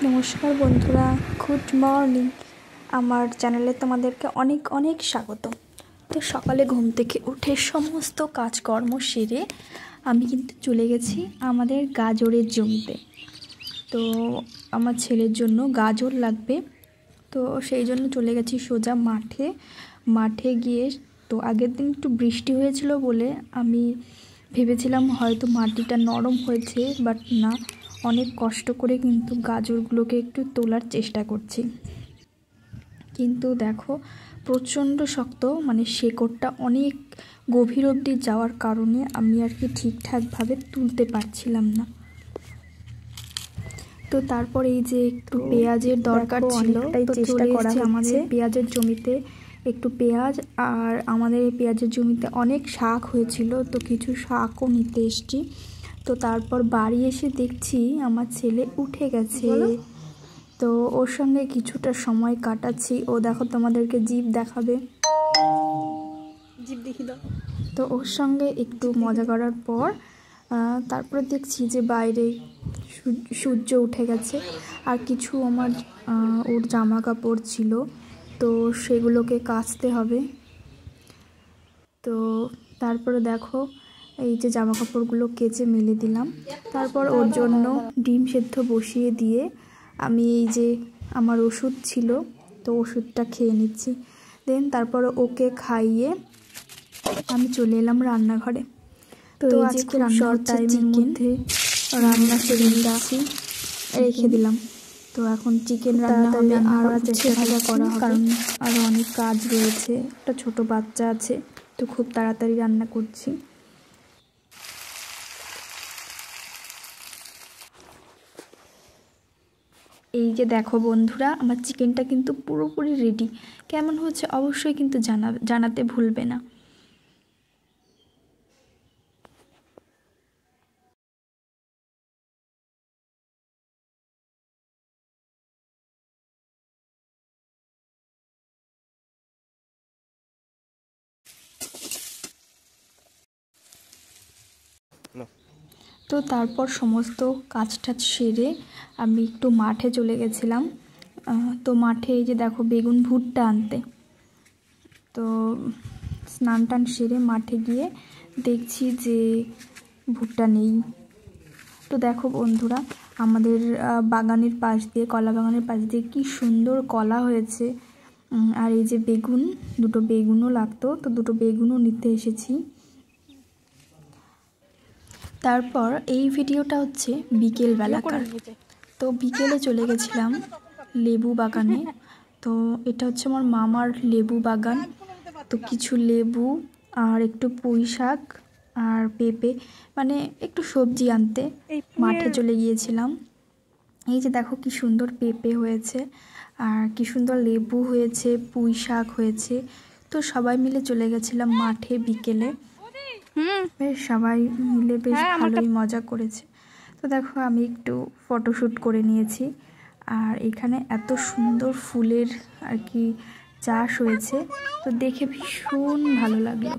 নমস্কার বন্ধুরা, good morning. আমার চ্যানেলে তোমাদেরকে অনেক অনেক স্বাগত। তো সকালে ঘুম থেকে উঠে সমস্ত কাজকর্ম সেরে আমি কিন্তু চলে গেছি আমাদের গাজরের জমিতে। তো আমার ছেলের জন্য গাজর লাগবে, তো সেই জন্য চলে গেছি সোজা মাঠে গিয়ে। তো আগের দিন একটু বৃষ্টি হয়েছিল বলে আমি ভেবেছিলাম হয়তো মাটিটা নরম হয়েছে, বাট না, অনেক কষ্ট করে কিন্তু গাজরগুলোকে একটু তোলার চেষ্টা করছি। কিন্তু দেখো প্রচণ্ড শক্ত, মানে শেকড়টা অনেক গভীর অবধি যাওয়ার কারণে আমি আর কি ঠিকঠাকভাবে তুলতে পারছিলাম না। তো তারপর এই যে একটু পেঁয়াজের দরকার ছিল, তাই চেষ্টা করা আমাদের পেঁয়াজের জমিতে একটু পেঁয়াজ, আর আমাদের এই পেঁয়াজের জমিতে অনেক শাক হয়েছিল, তো কিছু শাকও নিতে এসছি। তো তারপর বাড়ি এসে দেখছি আমার ছেলে উঠে গেছে, তো ওর সঙ্গে কিছুটা সময় কাটাচ্ছি। ও দেখো তোমাদেরকে জিভ দেখাবে, জিভ দেখি দাও। তো ওর সঙ্গে একটু মজা করার পর তারপরে দেখছি যে বাইরে সূর্য উঠে গেছে, আর কিছু আমার ওর জামা কাপড় ছিল, তো সেগুলোকে কাচতে হবে। তো তারপরে দেখো এই যে জামা কাপড়গুলো কেচে মেলে দিলাম। তারপর ওর জন্য ডিম সেদ্ধ বসিয়ে দিয়ে আমি এই যে আমার ওষুধ ছিল, তো ওষুধটা খেয়ে নিচ্ছি। দেন তারপর ওকে খাইয়ে আমি চলে এলাম রান্নাঘরে। তো আজকে শর্ট টাইমের মধ্যে রান্না সেরে নিচ্ছি, রেখে দিলাম। তো এখন চিকেন রান্না হবে, আর চেষ্টা করা হবে, কারণ আরও অনেক কাজ রয়েছে। একটা ছোট বাচ্চা আছে, তো খুব তাড়াতাড়ি রান্না করছি। এই যে দেখো বন্ধুরা, আমার চিকেনটা কিন্তু পুরোপুরি রেডি। কেমন হচ্ছে অবশ্যই কিন্তু জানাতে ভুলবে না। তো তারপর সমস্ত কাজটা সেরে আমি একটু মাঠে চলে গেছিলাম। তো মাঠে এই যে দেখো বেগুন ভুট্টা আনতে, তো স্নান টান সেরে মাঠে গিয়ে দেখছি যে ভুট্টা নেই। তো দেখো বন্ধুরা, আমাদের বাগানের পাশ দিয়ে, কলা বাগানের পাশ দিয়ে কি সুন্দর কলা হয়েছে। আর এই যে বেগুন, দুটো বেগুনও লাগতো, তো দুটো বেগুনও নিতে এসেছি। তারপর এই ভিডিওটা হচ্ছে বিকেলবেলাকার। তো বিকেলে চলে গেছিলাম লেবু বাগানে। তো এটা হচ্ছে আমার মামার লেবু বাগান। তো কিছু লেবু আর একটু পুঁই শাক আর পেঁপে, মানে একটু সবজি আনতে মাঠে চলে গিয়েছিলাম। এই যে দেখো কি সুন্দর পেঁপে হয়েছে, আর কি সুন্দর লেবু হয়েছে, পুঁই শাক হয়েছে। তো সবাই মিলে চলে গেছিলাম মাঠে বিকেলে। বেশ সবাই মিলে বেশ ভালোই মজা করেছে। তো দেখো আমি একটু ফটোশ্যুট করে নিয়েছি, আর এখানে এত সুন্দর ফুলের আর কি চাষ হয়েছে, তো দেখে ভীষণ ভালো লাগলো।